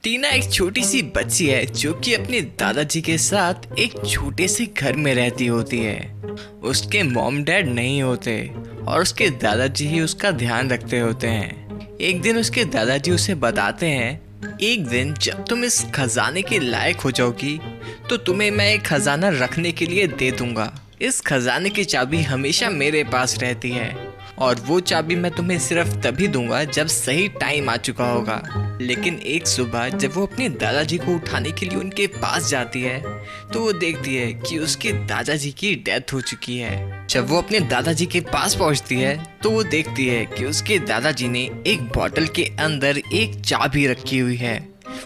टीना एक छोटी सी बच्ची है जो कि अपने दादाजी के साथ एक छोटे से घर में रहती होती है। उसके मॉम डैड नहीं होते और उसके दादाजी ही उसका ध्यान रखते होते हैं। एक दिन उसके दादाजी उसे बताते हैं, एक दिन जब तुम इस खजाने के लायक हो जाओगी तो तुम्हें मैं एक खजाना रखने के लिए दे दूंगा। इस खजाने की चाबी हमेशा मेरे पास रहती है और वो चाबी मैं तुम्हें सिर्फ तभी दूंगा जब सही टाइम आ चुका होगा। लेकिन एक सुबह जब वो अपने दादाजी को उठाने के लिए उनके पास जाती है तो वो देखती है कि उसके दादाजी की डेथ हो चुकी है। जब वो अपने दादाजी के पास पहुंचती है तो वो देखती है कि उसके दादाजी ने एक बोतल के अंदर एक चाबी रखी हुई है।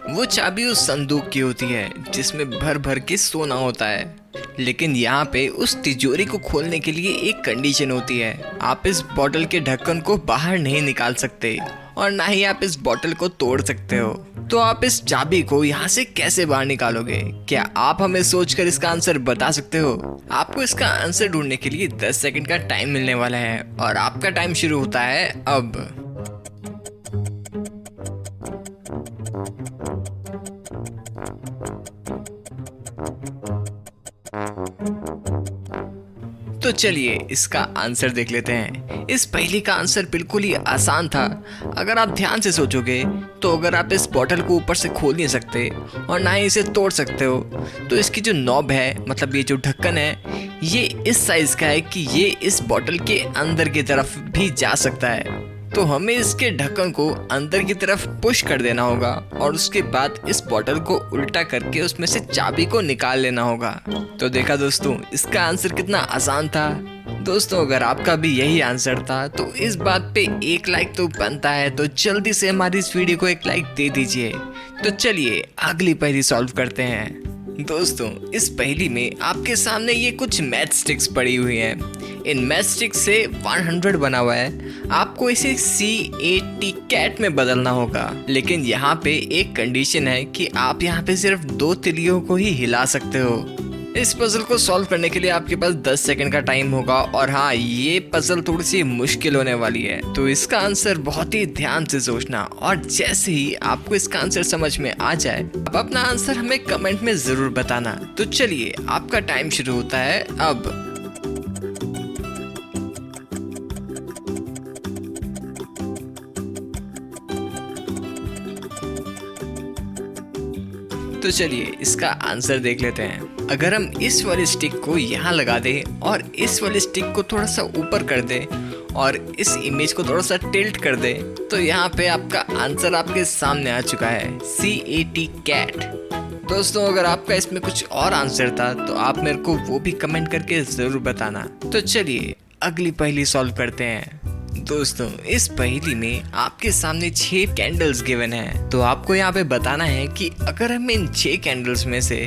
वो चाबी उस संदूक की होती है जिसमें भर भर के सोना होता है। लेकिन यहाँ पे उस तिजोरी को खोलने के लिए एक कंडीशन होती है, आप इस बोतल के ढक्कन को बाहर नहीं निकाल सकते और ना ही आप इस बोतल को तोड़ सकते हो। तो आप इस चाबी को यहाँ से कैसे बाहर निकालोगे? क्या आप हमें सोचकर इसका आंसर बता सकते हो? आपको इसका आंसर ढूंढने के लिए 10 सेकंड का टाइम मिलने वाला है और आपका टाइम शुरू होता है अब। तो चलिए इसका आंसर देख लेते हैं। इस पहेली का आंसर बिल्कुल ही आसान था। अगर आप ध्यान से सोचोगे तो अगर आप इस बॉटल को ऊपर से खोल नहीं सकते और ना ही इसे तोड़ सकते हो तो इसकी जो नॉब है, मतलब ये जो ढक्कन है, ये इस साइज का है कि ये इस बॉटल के अंदर की तरफ भी जा सकता है। तो हमें इसके ढक्कन को अंदर की तरफ पुश कर देना होगा और उसके बाद इस बॉटल को उल्टा करके उसमें से चाबी को निकाल लेना होगा। तो देखा दोस्तों, इसका आंसर कितना आसान था। दोस्तों, अगर आपका भी यही आंसर था तो इस बात पे एक लाइक तो बनता है, तो जल्दी से हमारी इस वीडियो को एक लाइक दे दीजिए। तो चलिए अगली पहेली सॉल्व करते हैं। दोस्तों, इस पहेली में आपके सामने ये कुछ मैथ स्टिक्स पड़ी हुई हैं। इन मैथ स्टिक्स से 100 बना हुआ है। आपको इसे CAT कैट में बदलना होगा। लेकिन यहाँ पे एक कंडीशन है कि आप यहाँ पे सिर्फ 2 तिलियों को ही हिला सकते हो। इस पजल को सॉल्व करने के लिए आपके पास 10 सेकंड का टाइम होगा और हाँ, ये पजल थोड़ी सी मुश्किल होने वाली है, तो इसका आंसर बहुत ही ध्यान से सोचना और जैसे ही आपको इसका आंसर समझ में आ जाए आप अपना आंसर हमें कमेंट में जरूर बताना। तो चलिए आपका टाइम शुरू होता है अब। तो चलिए इसका आंसर देख लेते हैं। अगर हम इस वाले स्टिक को यहाँ लगा दें और इस वाले स्टिक को थोड़ा सा ऊपर कर दें और इस इमेज को थोड़ा सा टिल्ट कर दें तो यहाँ पे आपका आंसर आपके सामने आ चुका है, CAT कैट। दोस्तों, अगर आपका इसमें कुछ और आंसर था तो आप मेरे को वो भी कमेंट करके जरूर बताना। तो चलिए अगली पहेली सॉल्व करते हैं। दोस्तों, इस पहेली में आपके सामने 6 कैंडल्स गिवन है। तो आपको यहाँ पे बताना है कि अगर हम इन 6 कैंडल्स में से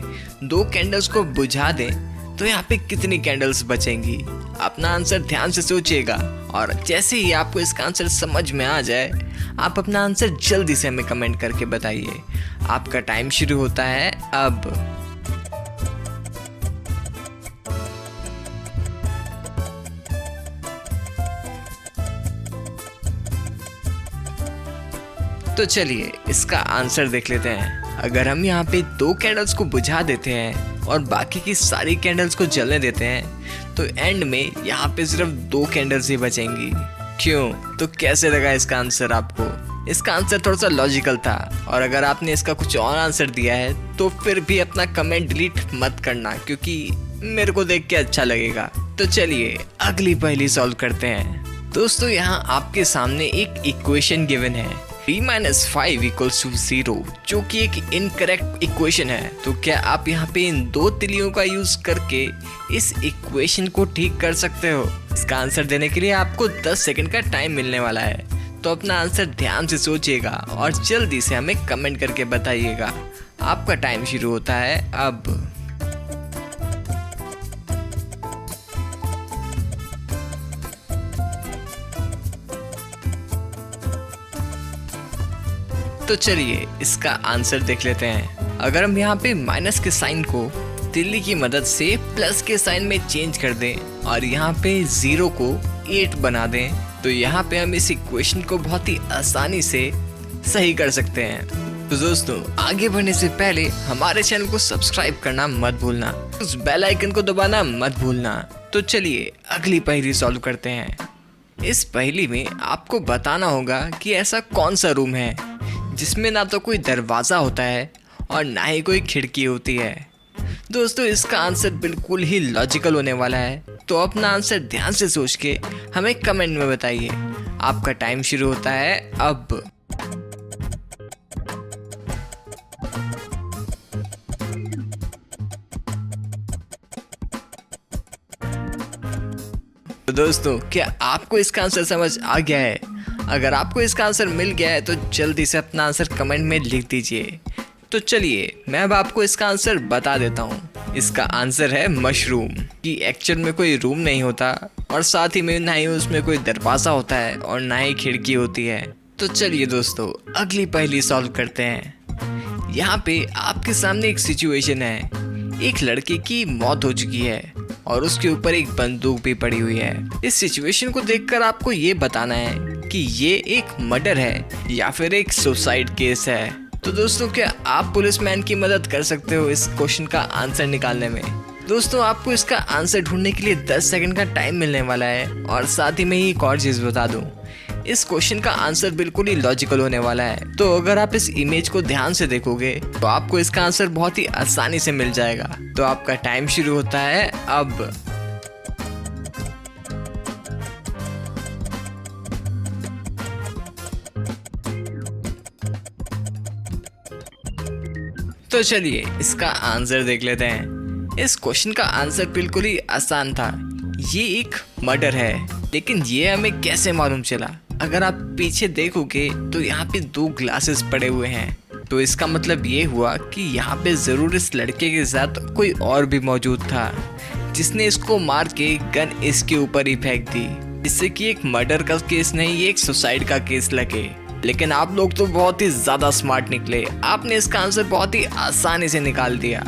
2 कैंडल्स को बुझा दें तो यहाँ पे कितनी कैंडल्स बचेंगी। अपना आंसर ध्यान से सोचिएगा और जैसे ही आपको इसका आंसर समझ में आ जाए आप अपना आंसर जल्दी से हमें कमेंट करके बताइए। आपका टाइम शुरू होता है अब। तो चलिए इसका आंसर देख लेते हैं। अगर हम यहाँ पे 2 कैंडल्स को बुझा देते हैं और बाकी की सारी कैंडल्स को जलने देते हैं तो एंड में यहाँ पे सिर्फ 2 कैंडल्स ही बचेंगी। क्यों? तो कैसे लगा इसका आंसर आपको? इसका आंसर थोड़ा सा लॉजिकल था और अगर आपने इसका कुछ और आंसर दिया है तो फिर भी अपना कमेंट डिलीट मत करना क्योंकि मेरे को देख के अच्छा लगेगा। तो चलिए अगली पहेली सॉल्व करते हैं। दोस्तों, यहाँ आपके सामने एक इक्वेशन गिवन है, 3 - 5 = 0, जो कि एक इनकरेक्ट इक्वेशन है। तो क्या आप यहाँ पे इन 2 तिलियों का यूज करके इस इक्वेशन को ठीक कर सकते हो? इसका आंसर देने के लिए आपको 10 सेकंड का टाइम मिलने वाला है। तो अपना आंसर ध्यान से सोचिएगा और जल्दी से हमें कमेंट करके बताइएगा। आपका टाइम शुरू होता है अब। तो चलिए इसका आंसर देख लेते हैं। अगर हम यहाँ पे माइनस के साइन को तिल्ली की मदद से प्लस के साइन में चेंज कर दें और यहाँ पे 0 को 8 बना दें तो यहाँ पे हम इस इक्वेशन को बहुत ही आसानी से सही कर सकते हैं। तो दोस्तों आगे बढ़ने से पहले हमारे चैनल को सब्सक्राइब करना मत भूलना, उस बेल आइकन को दबाना मत भूलना। तो चलिए अगली पहेली सॉल्व करते हैं। इस पहेली में आपको बताना होगा कि ऐसा कौन सा रूम है जिसमें ना तो कोई दरवाज़ा होता है और ना ही कोई खिड़की होती है। दोस्तों इसका आंसर बिल्कुल ही लॉजिकल होने वाला है, तो अपना आंसर ध्यान से सोच के हमें कमेंट में बताइए। आपका टाइम शुरू होता है अब। तो दोस्तों क्या आपको इसका आंसर समझ आ गया है? अगर आपको इसका आंसर मिल गया है तो जल्दी से अपना आंसर कमेंट में लिख दीजिए। तो चलिए मैं अब आपको इसका आंसर बता देता हूँ। इसका आंसर है मशरूम, कि एक्चुअल में कोई रूम नहीं होता और साथ ही में ना ही उसमें कोई दरवाज़ा होता है और ना ही खिड़की होती है। तो चलिए दोस्तों अगली पहेली सॉल्व करते हैं। यहाँ पे आपके सामने एक सिचुएशन है, एक लड़के की मौत हो चुकी है और उसके ऊपर एक बंदूक भी पड़ी हुई है। इस सिचुएशन को देखकर आपको ये बताना है कि ये एक मर्डर है या फिर एक सुसाइड केस है। तो दोस्तों क्या आप पुलिसमैन की मदद कर सकते हो इस क्वेश्चन का आंसर निकालने में? दोस्तों आपको इसका आंसर ढूंढने के लिए 10 सेकंड का टाइम मिलने वाला है। और साथ ही में ही एक और चीज़ बता दूं, इस क्वेश्चन का आंसर बिल्कुल ही लॉजिकल होने वाला है। तो अगर आप इस इमेज को ध्यान से देखोगे तो आपको इसका आंसर बहुत ही आसानी से मिल जाएगा। तो आपका टाइम शुरू होता है अब। तो चलिए इसका आंसर देख लेते हैं। इस क्वेश्चन का आंसर बिल्कुल ही आसान था, ये एक मर्डर है। लेकिन ये हमें कैसे मालूम चला? अगर आप पीछे देखोगे तो यहाँ पे 2 ग्लासेस पड़े हुए हैं, तो इसका मतलब ये हुआ कि यहाँ पे ज़रूर इस लड़के के साथ कोई और भी मौजूद था जिसने इसको मार के गन इसके ऊपर ही फेंक दी, जिससे कि एक मर्डर का केस नहीं, ये एक सुसाइड का केस लगे। लेकिन आप लोग तो बहुत ही ज़्यादा स्मार्ट निकले, आपने इसका आंसर बहुत ही आसानी से निकाल दिया।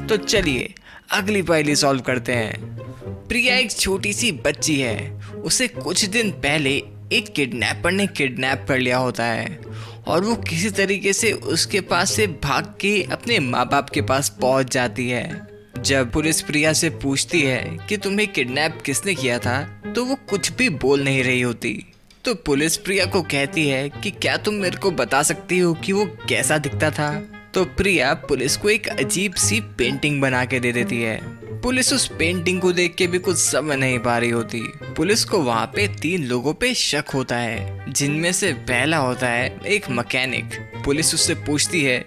तो चलिए अगली पहेली सॉल्व करते हैं। प्रिया एक छोटी सी बच्ची है, उसे कुछ दिन पहले एक किडनैपर ने किडनैप कर लिया होता है और वो किसी तरीके से उसके पास से भाग के अपने माँ बाप के पास पहुंच जाती है। जब पुलिस प्रिया से पूछती है कि तुम्हें किडनैप किसने किया था, तो वो कुछ भी बोल नहीं रही होती। तो पुलिस प्रिया को कहती है कि क्या तुम मेरे को बता सकती हो कि वो कैसा दिखता था? तो प्रिया पुलिस को एक अजीब सी पेंटिंग बना के दे देती है। पुलिस उस पेंटिंग को देख के भी कुछ समझ नहीं पा रही होती। पुलिस को वहाँ पे 3 लोगों पे शक होता है, जिनमें से पहला होता है एक मैकेनिक। पुलिस उससे पूछती है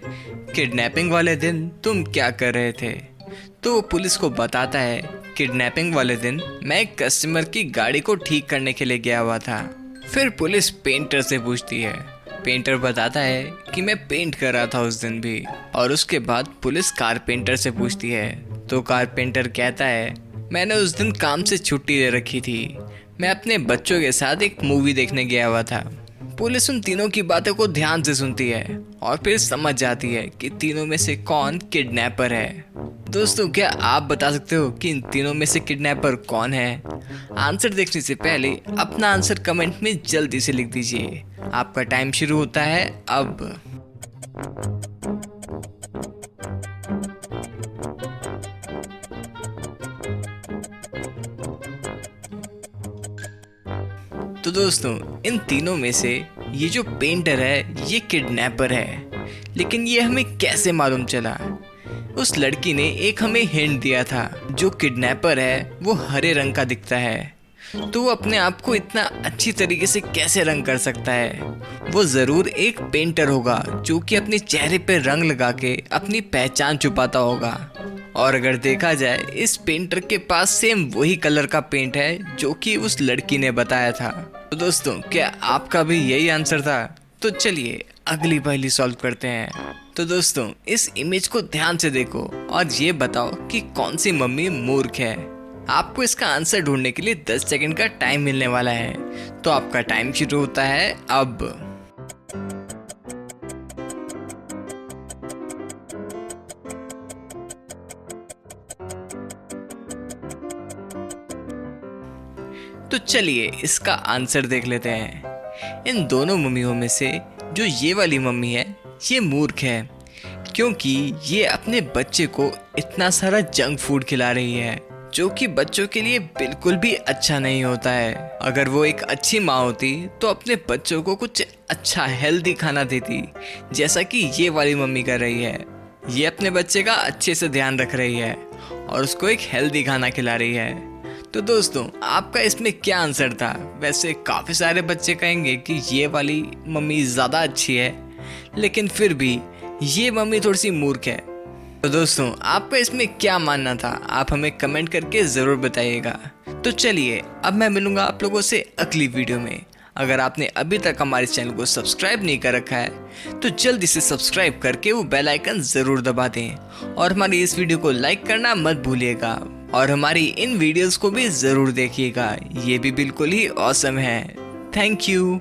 किडनैपिंग वाले दिन तुम क्या कर रहे थे? तो वो पुलिस को बताता है किडनैपिंग वाले दिन मैं एक कस्टमर की गाड़ी को ठीक करने के लिए गया हुआ था। फिर पुलिस पेंटर से पूछती है, पेंटर बताता है कि मैं पेंट कर रहा था उस दिन भी। और उसके बाद पुलिस कारपेंटर से पूछती है, तो कारपेंटर कहता है मैंने उस दिन काम से छुट्टी ले रखी थी, मैं अपने बच्चों के साथ एक मूवी देखने गया हुआ था। पुलिस उन तीनों की बातों को ध्यान से सुनती है और फिर समझ जाती है कि तीनों में से कौन किडनैपर है। दोस्तों क्या आप बता सकते हो कि इन तीनों में से किडनैपर कौन है? आंसर देखने से पहले अपना आंसर कमेंट में जल्दी से लिख दीजिए। आपका टाइम शुरू होता है अब। तो दोस्तों इन तीनों में से ये जो पेंटर है ये किडनैपर है, लेकिन ये हमें कैसे मालूम चला? उस लड़की ने एक हमें हिंट दिया था, जो किडनैपर है वो हरे रंग का दिखता है। तो वो अपने आप को इतना अच्छी तरीके से कैसे रंग कर सकता है? वो ज़रूर एक पेंटर होगा जो कि अपने चेहरे पे रंग लगा के अपनी पहचान छुपाता होगा। और अगर देखा जाए इस पेंटर के पास सेम वही कलर का पेंट है जो कि उस लड़की ने बताया था। तो दोस्तों क्या आपका भी यही आंसर था? तो चलिए अगली पहेली सॉल्व करते हैं। तो दोस्तों इस इमेज को ध्यान से देखो और ये बताओ कि कौन सी मम्मी मूर्ख है। आपको इसका आंसर ढूंढने के लिए 10 सेकंड का टाइम मिलने वाला है। तो आपका टाइम शुरू होता है अब। तो चलिए इसका आंसर देख लेते हैं। इन दोनों मम्मियों में से जो ये वाली मम्मी है ये मूर्ख है, क्योंकि ये अपने बच्चे को इतना सारा जंक फूड खिला रही है जो कि बच्चों के लिए बिल्कुल भी अच्छा नहीं होता है। अगर वो एक अच्छी माँ होती तो अपने बच्चों को कुछ अच्छा हेल्दी खाना देती, जैसा कि ये वाली मम्मी कर रही है। ये अपने बच्चे का अच्छे से ध्यान रख रही है और उसको एक हेल्दी खाना खिला रही है। तो दोस्तों, आपका इसमें क्या आंसर था? वैसे काफ़ी सारे बच्चे कहेंगे कि ये वाली मम्मी ज़्यादा अच्छी है, लेकिन फिर भी ये मम्मी थोड़ी सी मूर्ख है। तो दोस्तों, आपका इसमें क्या मानना था? आप हमें कमेंट करके ज़रूर बताइएगा। तो चलिए, अब मैं मिलूँगा आप लोगों से अगली वीडियो में। अगर आपने अभी तक हमारे चैनल को सब्सक्राइब नहीं कर रखा है तो जल्दी से सब्सक्राइब करके वो बेल आइकन ज़रूर दबा दें और हमारी इस वीडियो को लाइक करना मत भूलिएगा और हमारी इन वीडियोस को भी ज़रूर देखिएगा। ये भी बिल्कुल ही ऑसम है। Thank you.